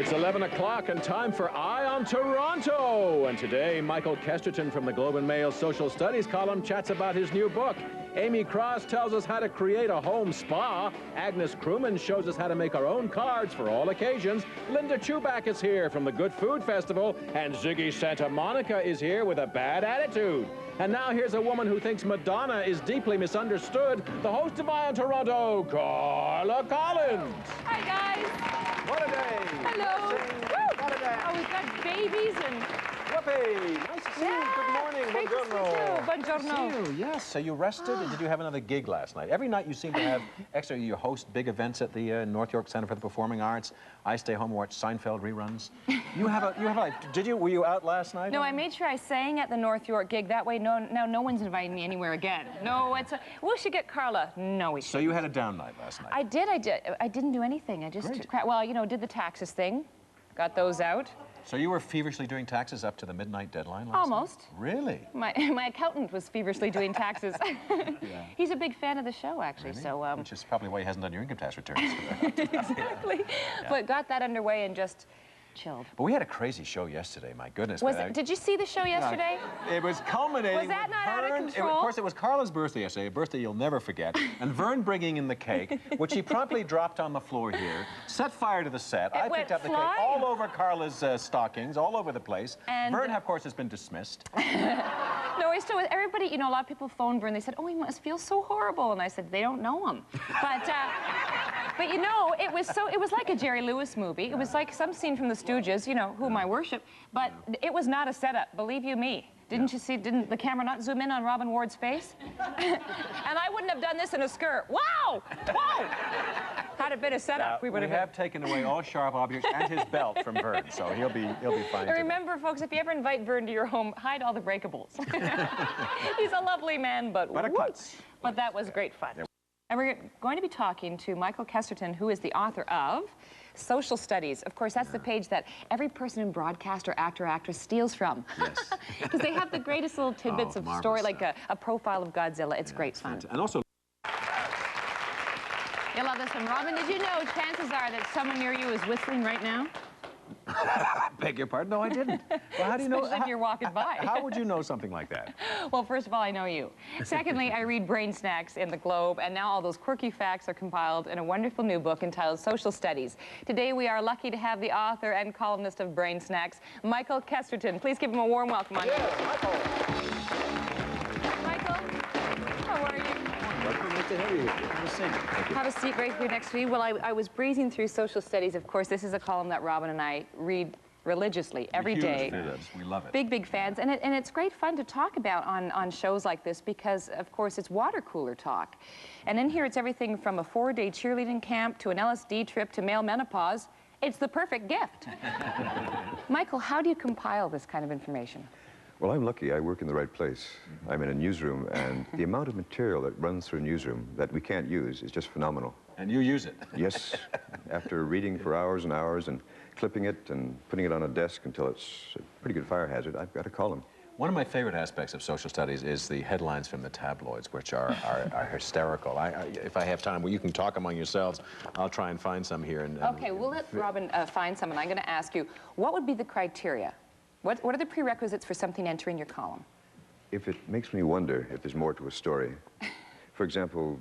It's 11 o'clock and time for Eye on Toronto. And today, Michael Kesterton from the Globe and Mail Social Studies column chats about his new book. Amy Cross tells us how to create a home spa. Agnes Crewman shows us how to make our own cards for all occasions. Linda Chubak is here from the Good Food Festival. And Ziggy Santa Monica is here with a bad attitude. And now here's a woman who thinks Madonna is deeply misunderstood. The host of Eye on Toronto, Carla Collins. Hi, guys. What a day. Hello. What a day. Oh, we've got babies and... Whoopee. Nice to see you. Good morning. Great to see you. Buongiorno. Nice to see you. Yes. So you rested, and did you have another gig last night? Every night you seem to have extra. You host big events at the North York Center for the Performing Arts. I stay home and watch Seinfeld reruns. You have a life. Were you out last night? No, I made sure I sang at the North York gig. That way, now no one's inviting me anywhere again. No, we should get Carla. No, we shouldn't. So you had a down night last night? I did. I didn't do anything. I just, well, you know, did the taxes thing. Got those out. So you were feverishly doing taxes up to the midnight deadline last Almost. night? Really? My accountant was feverishly doing taxes. Yeah. He's a big fan of the show, actually. Really? So which is probably why he hasn't done your income tax returns. Exactly. Yeah. But got that underway and just chilled. But we had a crazy show yesterday, my goodness. Did you see the show yesterday? It was culminating. Was that not out of control? Of course, it was Carla's birthday yesterday, a birthday you'll never forget, and Vern bringing in the cake, which he promptly dropped on the floor here, set fire to the set. I picked up the cake all over Carla's stockings, all over the place. And Vern, of course, has been dismissed. No, he's still with everybody. You know, a lot of people phoned Vern. They said, "Oh, he must feel so horrible," and I said, "They don't know him." But you know, it was like a Jerry Lewis movie. It was like some scene from the Stooges, you know, whom I worship. But it was not a setup, believe you me. Didn't you see, didn't the camera not zoom in on Robin Ward's face? And I wouldn't have done this in a skirt. Wow! Whoa! Had it been a setup, we would have. We have taken away all sharp objects and his belt from Vern, so he'll be fine. And remember, folks, if you ever invite Vern to your home, hide all the breakables. He's a lovely man, but that was great fun. And we're going to be talking to Michael Kesterton, who is the author of Social Studies. Of course, that's the page that every person in broadcast or actor or actress steals from. Yes. Because they have the greatest little tidbits of story, like a profile of Godzilla. It's great fun. And also... You'll love this one. Robin, did you know chances are that someone near you is whistling right now? Beg your pardon? No, I didn't. Well, how do you know? Especially if you're walking by. How would you know something like that? Well, first of all, I know you. Secondly, I read brain snacks in the Globe, and now all those quirky facts are compiled in a wonderful new book entitled Social Studies. Today, we are lucky to have the author and columnist of Brain Snacks, Michael Kesterton. Please give him a warm welcome on Michael. How are you? Nice to have you here. Have a seat. Have a seat right here next to me. Well, I was breezing through Social Studies. Of course, this is a column that Robin and I read religiously every day. We love it. Big fans. And it's great fun to talk about on shows like this because, of course, it's water cooler talk. And in here, it's everything from a 4-day cheerleading camp to an LSD trip to male menopause. It's the perfect gift. Michael, how do you compile this kind of information? Well, I'm lucky. I work in the right place. I'm in a newsroom, and the amount of material that runs through a newsroom that we can't use is just phenomenal. And you use it? Yes. After reading for hours and hours and clipping it and putting it on a desk until it's a pretty good fire hazard, I've got a column. One of my favorite aspects of Social Studies is the headlines from the tabloids, which are hysterical. If I have time, well, you can talk among yourselves. I'll try and find some here. Okay, we'll let Robin find some, and I'm going to ask you, what would be the criteria? What are the prerequisites for something entering your column? If it makes me wonder if there's more to a story. For example,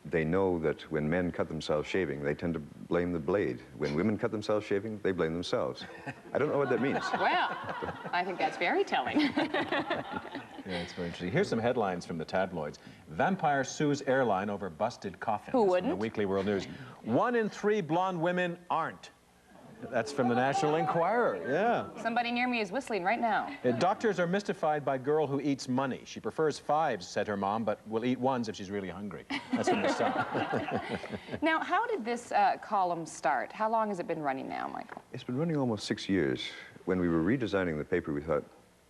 they know that when men cut themselves shaving, they tend to blame the blade. When women cut themselves shaving, they blame themselves. I don't know what that means. Well, I think that's very telling. Yeah, it's very interesting. Here's some headlines from the tabloids. Vampire sues airline over busted coffins. Who wouldn't? From the Weekly World News. 1 in 3 blonde women aren't. That's from the National Enquirer, yeah. Somebody near me is whistling right now. Doctors are mystified by girl who eats money. She prefers 5s, said her mom, but will eat 1s if she's really hungry. That's from the Sun. Now, how did this column start? How long has it been running now, Michael? It's been running almost 6 years. When we were redesigning the paper, we thought,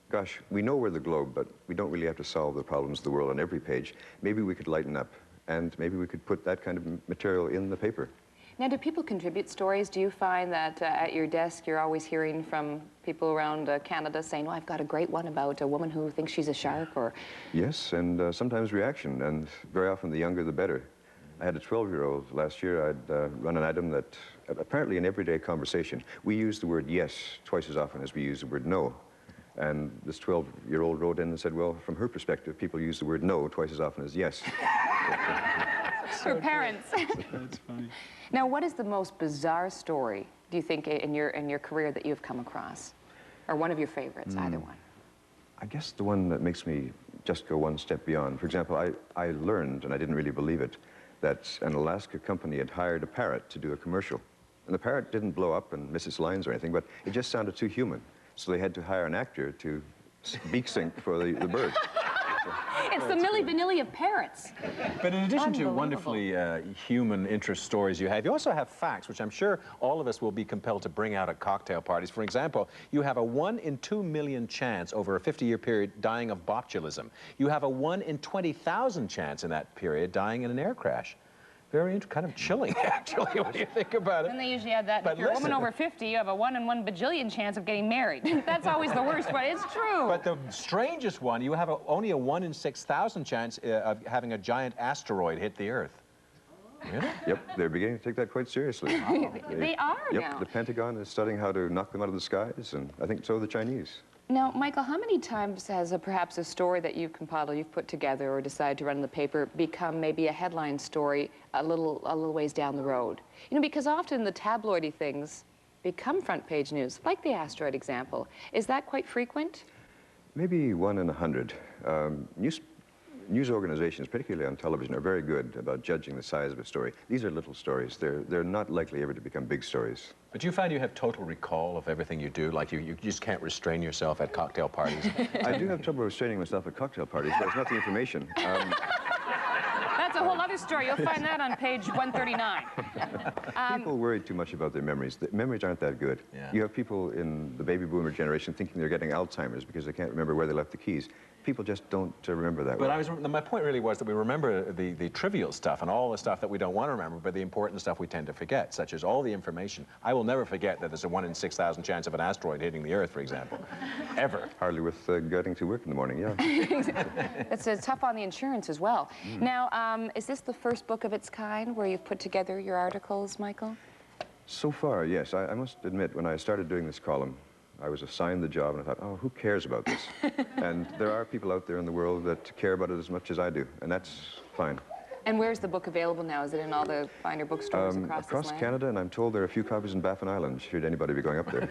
gosh, we know we're the Globe, but we don't really have to solve the problems of the world on every page. Maybe we could lighten up, and maybe we could put that kind of material in the paper. Now, do people contribute stories? Do you find that at your desk you're always hearing from people around Canada saying, oh, I've got a great one about a woman who thinks she's a shark, or... Yes, and sometimes reaction, and very often the younger the better. I had a 12-year-old last year. I'd run an item that apparently in everyday conversation, we use the word yes twice as often as we use the word no. And this 12-year-old wrote in and said, well, from her perspective, people use the word no twice as often as yes. For parents. That's funny. Now, what is the most bizarre story, do you think, in your career that you've come across? Or one of your favorites, either one? I guess the one that makes me just go one step beyond. For example, I learned, and I didn't really believe it, that an Alaska company had hired a parrot to do a commercial. And the parrot didn't blow up and miss its lines or anything, but it just sounded too human. So they had to hire an actor to beak sync for the bird. It's the Milli Vanilli of parrots. But in addition to wonderfully human interest stories you also have facts, which I'm sure all of us will be compelled to bring out at cocktail parties. For example, you have a 1 in 2 million chance over a 50-year period dying of botulism. You have a 1 in 20,000 chance in that period dying in an air crash. Very kind of chilling, actually, when you think about it. And they usually add that, if you're a woman over 50, you have a 1 in 1 bajillion chance of getting married. That's always the worst, but it's true. But the strangest one, you have only a 1 in 6,000 chance of having a giant asteroid hit the Earth. Really? Yep, they're beginning to take that quite seriously. They are now. Yep, the Pentagon is studying how to knock them out of the skies, and I think so are the Chinese. Now, Michael, how many times has perhaps a story that you've compiled or you've put together or decided to run in the paper become maybe a headline story a little ways down the road? You know, because often the tabloidy things become front page news, like the asteroid example. Is that quite frequent? Maybe 1 in 100. News organizations, particularly on television, are very good about judging the size of a story. These are little stories. They're not likely ever to become big stories. But you find you have total recall of everything you do, like you just can't restrain yourself at cocktail parties? I do have trouble restraining myself at cocktail parties, but it's not the information. That's a whole other story. You'll find that on page 139. People worry too much about their memories. The memories aren't that good. Yeah. You have people in the baby boomer generation thinking they're getting Alzheimer's because they can't remember where they left the keys. People just don't remember that well. But my point really was that we remember the trivial stuff and all the stuff that we don't want to remember, but the important stuff we tend to forget, such as all the information. I will never forget that there's a 1 in 6,000 chance of an asteroid hitting the Earth, for example. Ever. Hardly worth getting to work in the morning, yeah. It's tough on the insurance as well. Now, is this the first book of its kind where you've put together your articles, Michael? So far, yes. I must admit, when I started doing this column, I was assigned the job, and I thought, oh, who cares about this? And there are people out there in the world that care about it as much as I do, and that's fine. And where's the book available now? Is it in all the finer bookstores across this land? Canada, and I'm told there are a few copies in Baffin Island, should anybody be going up there.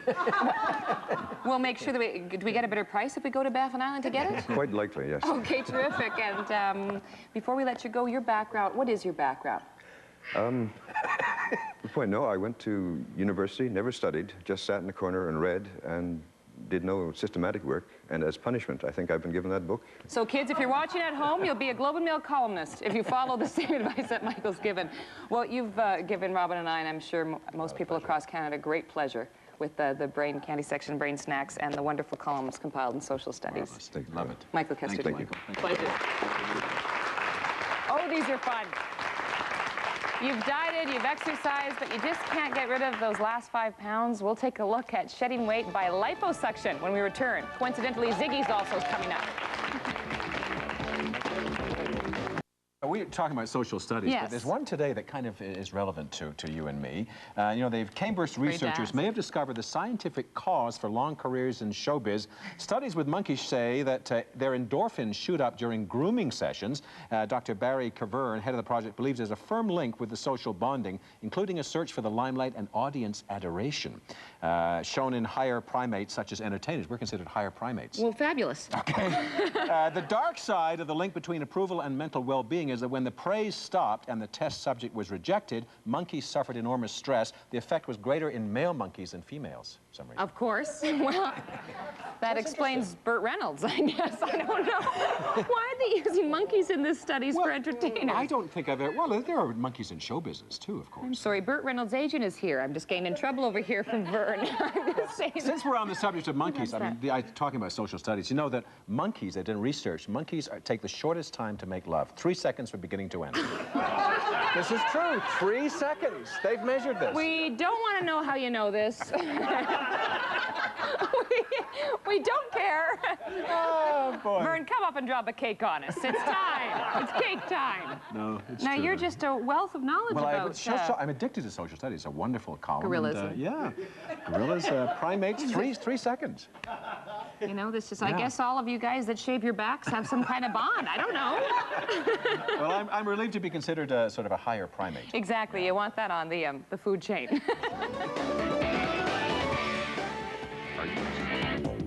We'll make sure that do we get a better price if we go to Baffin Island to get it? Quite likely, yes. Okay, terrific. And before we let you go, your background, what is your background? No, I went to university, never studied, just sat in the corner and read and did no systematic work. And as punishment, I think I've been given that book. So kids, if you're watching at home, you'll be a Globe and Mail columnist if you follow the same advice that Michael's given. Well, you've given Robin and I, and I'm sure most people across Canada, great pleasure with the brain candy section, brain snacks, and the wonderful columns compiled in social studies. Love it. Michael Kesterton. Thank you. Pleasure. Oh, these are fun. You've dieted, you've exercised, but you just can't get rid of those last 5 pounds. We'll take a look at shedding weight by liposuction when we return. Coincidentally, Ziggy's also is coming up. We're talking about social studies, Yes. but there's one today that kind of is relevant to you and me. You know, Cambridge researchers may have discovered the scientific cause for long careers in showbiz. Studies with monkeys say that their endorphins shoot up during grooming sessions. Dr. Barry Cavern, head of the project, believes there's a firm link with the social bonding, including a search for the limelight and audience adoration. Shown in higher primates, such as entertainers. We're considered higher primates. Well, fabulous. Okay. The dark side of the link between approval and mental well-being is that when the praise stopped and the test subject was rejected, monkeys suffered enormous stress. The effect was greater in male monkeys than females, for some reason. Of course. Well, that explains Burt Reynolds, I guess. I don't know. Why are they using monkeys in this studies for entertainers? I don't think I've ever... Well, there are monkeys in show business, too, of course. I'm sorry, Burt Reynolds' agent is here. I'm just getting in trouble over here from Vern. I'm just saying. Since we're on the subject of monkeys, talking about social studies, you know that monkeys, they did research, monkeys take the shortest time to make love. 3 seconds from beginning to end. This is true. 3 seconds. They've measured this. We don't want to know how you know this. We don't care. Oh, boy. Vern, come up and drop a cake on us. It's time. It's cake time. No, it's Now, true. you're just a wealth of knowledge about... I'm addicted to social studies. It's a wonderful column. Gorillas. And, yeah. Gorillas, primates, 3 seconds. You know, this is, I guess all of you guys that shave your backs have some kind of bond. I don't know. Well, I'm relieved to be considered sort of a higher primate. Exactly. You want that on the food chain. Are you?